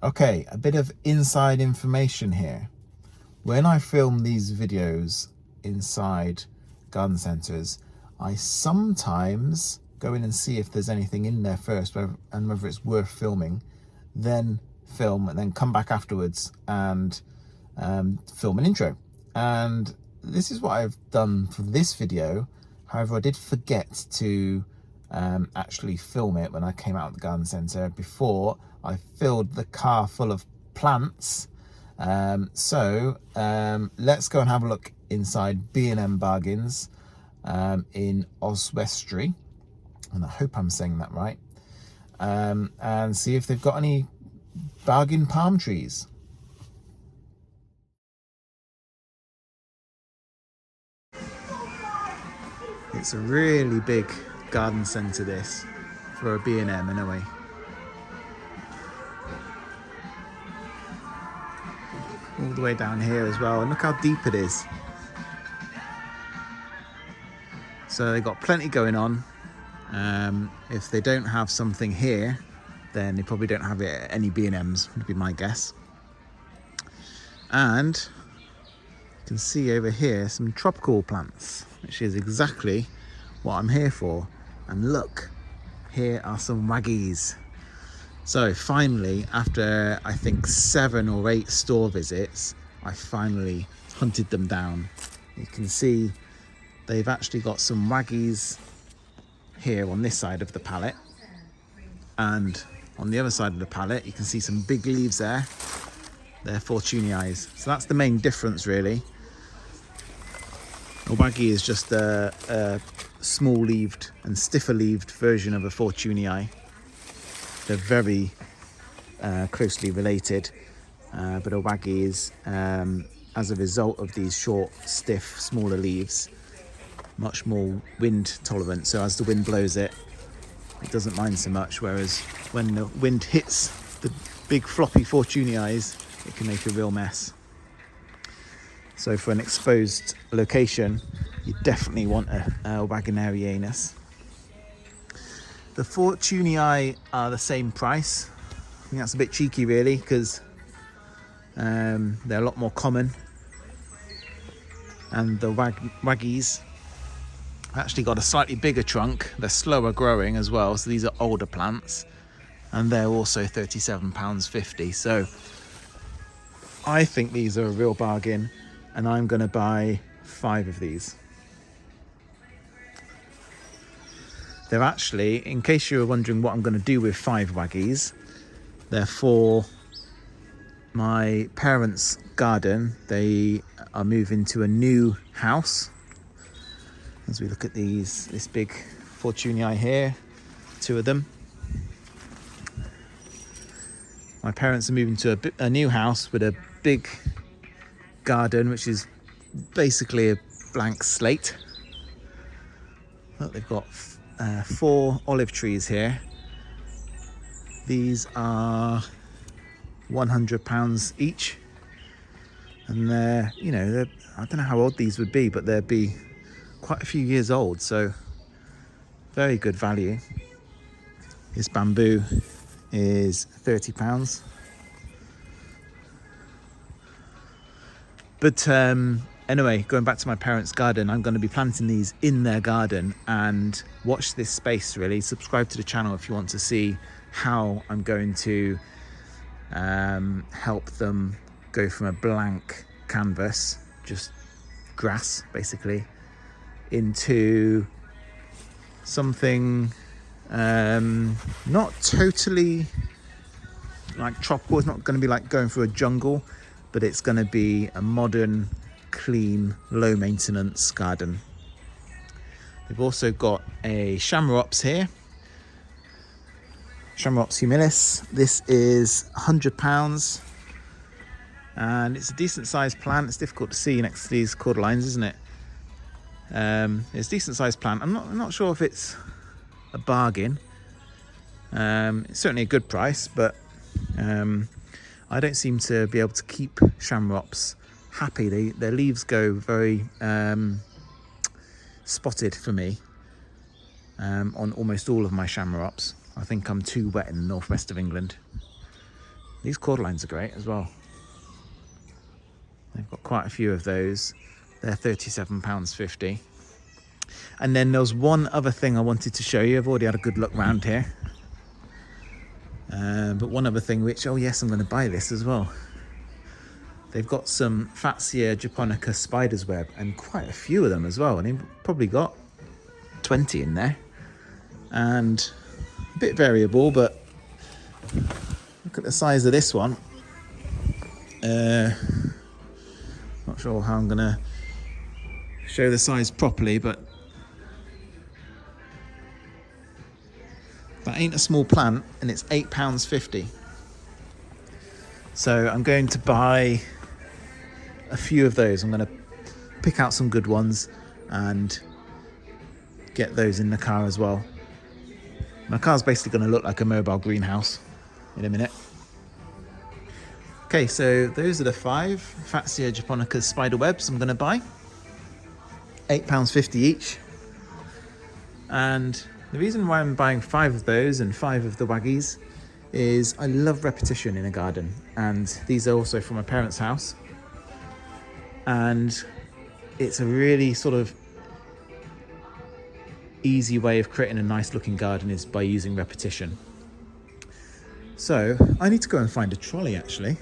Okay, a bit of inside information here. When I film these videos inside garden centres, I sometimes go in and see if there's anything in there first and whether it's worth filming, then film and then come back afterwards and film an intro. And this is what I've done for this video. However, I did forget to actually film it when I came out of the garden centre before I filled the car full of plants. So let's go and have a look inside B&M Bargains in Oswestry, and I hope I'm saying that right, and see if they've got any bargain palm trees. It's a really big garden centre, this, for a B&M anyway. All the way down here as well, and look how deep it is. So they've got plenty going on. If they don't have something here, then they probably don't have it at any B&Ms, would be my guess. And you can see over here some tropical plants, which is exactly what I'm here for. And look, here are some Waggies. So finally, after I think 7 or 8 store visits, I finally hunted them down. You can see they've actually got some Waggies here on this side of the pallet, and on the other side of the pallet you can see some big leaves there. They're fortunei. So that's the main difference really. A Waggie is just a small leaved and stiffer leaved version of a fortunei. They're very closely related, but a Waggie is, as a result of these short, stiff, smaller leaves, much more wind tolerant. So as the wind blows it, it doesn't mind so much, whereas when the wind hits the big floppy fortunei, it can make a real mess. So for an exposed location, you definitely want a wagnerianus. The fortunei are the same price. I think that's a bit cheeky really, because they're a lot more common. And the Waggies actually got a slightly bigger trunk. They're slower growing as well, so these are older plants, and they're also £37.50. So I think these are a real bargain, and I'm going to buy 5 of these. They're actually, in case you were wondering what I'm going to do with 5 Waggies, they're for my parents' garden. They are moving to a new house. As we look at this big fortunei here, 2 of them. My parents are moving to a new house with a big garden, which is basically a blank slate. Look, they've got 4 olive trees here. These are £100 each, and they're, I don't know how old these would be, but they'd be quite a few years old, so very good value. This bamboo is £30. But anyway, going back to my parents' garden, I'm going to be planting these in their garden, and watch this space really. Subscribe to the channel if you want to see how I'm going to help them go from a blank canvas, just grass basically, into something not totally like tropical. It's not going to be like going through a jungle, but it's going to be a modern, clean, low maintenance garden. We've also got a chamaerops here, chamaerops humilis. This is £100, and it's a decent sized plant. It's difficult to see next to these cordylines, isn't it? It's a decent sized plant. I'm not sure if it's a bargain. It's certainly a good price, but I don't seem to be able to keep chamaerops happy. Their leaves go very spotted for me on almost all of my chamaerops. I think I'm too wet in the northwest of England. These cordylines are great as well. They've got quite a few of those. They're £37.50. And then there was one other thing I wanted to show you. I've already had a good look round here. But one other thing which, oh yes, I'm going to buy this as well. They've got some fatsia japonica spider's web, and quite a few of them as well. And they've probably got 20 in there. And a bit variable, but look at the size of this one. Not sure how I'm going to show the size properly, but that ain't a small plant, and it's £8.50. So I'm going to buy a few of those. I'm going to pick out some good ones and get those in the car as well. My car's basically going to look like a mobile greenhouse in a minute. Okay, so those are the 5 fatsia japonica spider webs I'm going to buy. £8.50 each. And the reason why I'm buying 5 of those and 5 of the Waggies is I love repetition in a garden. And these are also from my parents' house. And it's a really sort of easy way of creating a nice looking garden is by using repetition. So I need to go and find a trolley actually.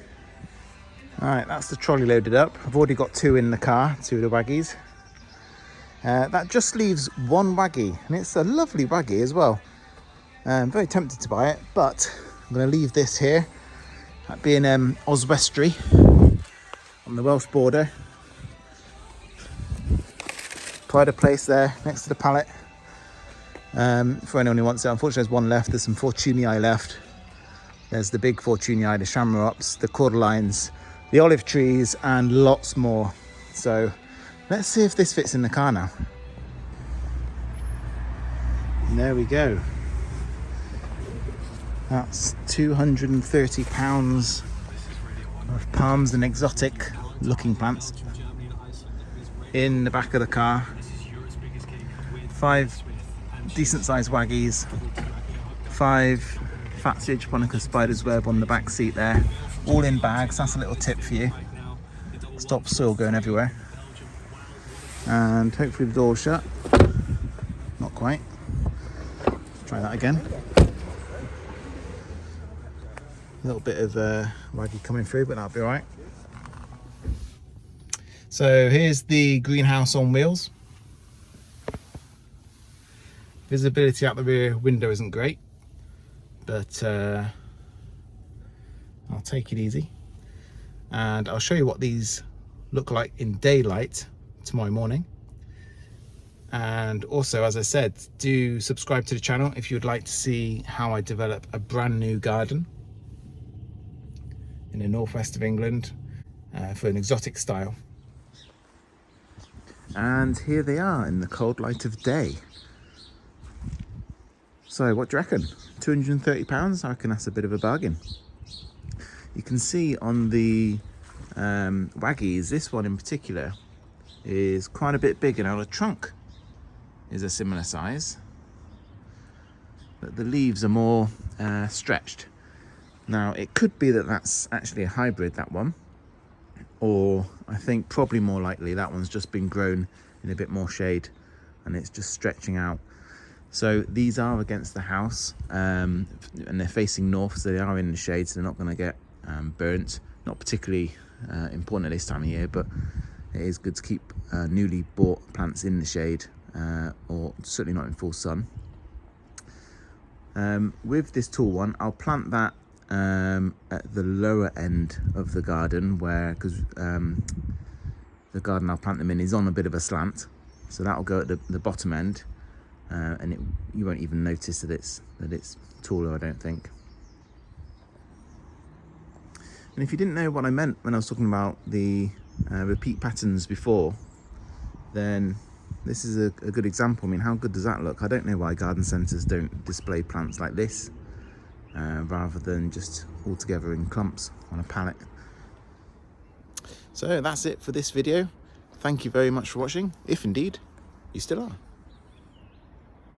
All right, that's the trolley loaded up. I've already got 2 in the car, 2 of the Waggies. That just leaves 1 Waggy, and it's a lovely Waggy as well. I'm very tempted to buy it, but I'm going to leave this here at B&M Oswestry on the Welsh border. Pride of place there next to the pallet for anyone who wants it. Unfortunately, there's 1 left. There's some fortunei left. There's the big fortunei, the chamaerops, the cordylines, the olive trees, and lots more. So let's see if this fits in the car now. And there we go. That's £230 of palms and exotic looking plants in the back of the car. 5 decent sized Waggies, 5 fatsia japonica spider's web on the back seat there, all in bags. That's a little tip for you. Stop soil going everywhere. And hopefully the door's shut. Not quite. Try that again. A little bit of Waggy coming through, but that'll be all right. So here's the greenhouse on wheels. Visibility out the rear window isn't great, but I'll take it easy. And I'll show you what these look like in daylight tomorrow morning. And also, as I said, do subscribe to the channel if you'd like to see how I develop a brand new garden in the northwest of England for an exotic style. And here they are in the cold light of day. So what do you reckon? £230? I reckon that's a bit of a bargain. You can see on the Waggies, this one in particular is quite a bit bigger. Now the trunk is a similar size, but the leaves are more stretched. Now it could be that that's actually a hybrid, that one, or I think probably more likely that one's just been grown in a bit more shade and it's just stretching out. So these are against the house and they're facing north, so they are in the shade, so they're not going to get burnt. Not particularly important at this time of year, but it is good to keep newly bought plants in the shade, or certainly not in full sun. With this tall one, I'll plant that at the lower end of the garden, where, because the garden I'll plant them in is on a bit of a slant, so that'll go at the bottom end, and you won't even notice that it's taller, I don't think. And if you didn't know what I meant when I was talking about the repeat patterns before, then this is a good example. I mean, how good does that look? I don't know why garden centres don't display plants like this, rather than just all together in clumps on a pallet. So that's it for this video. Thank you very much for watching, if indeed you still are.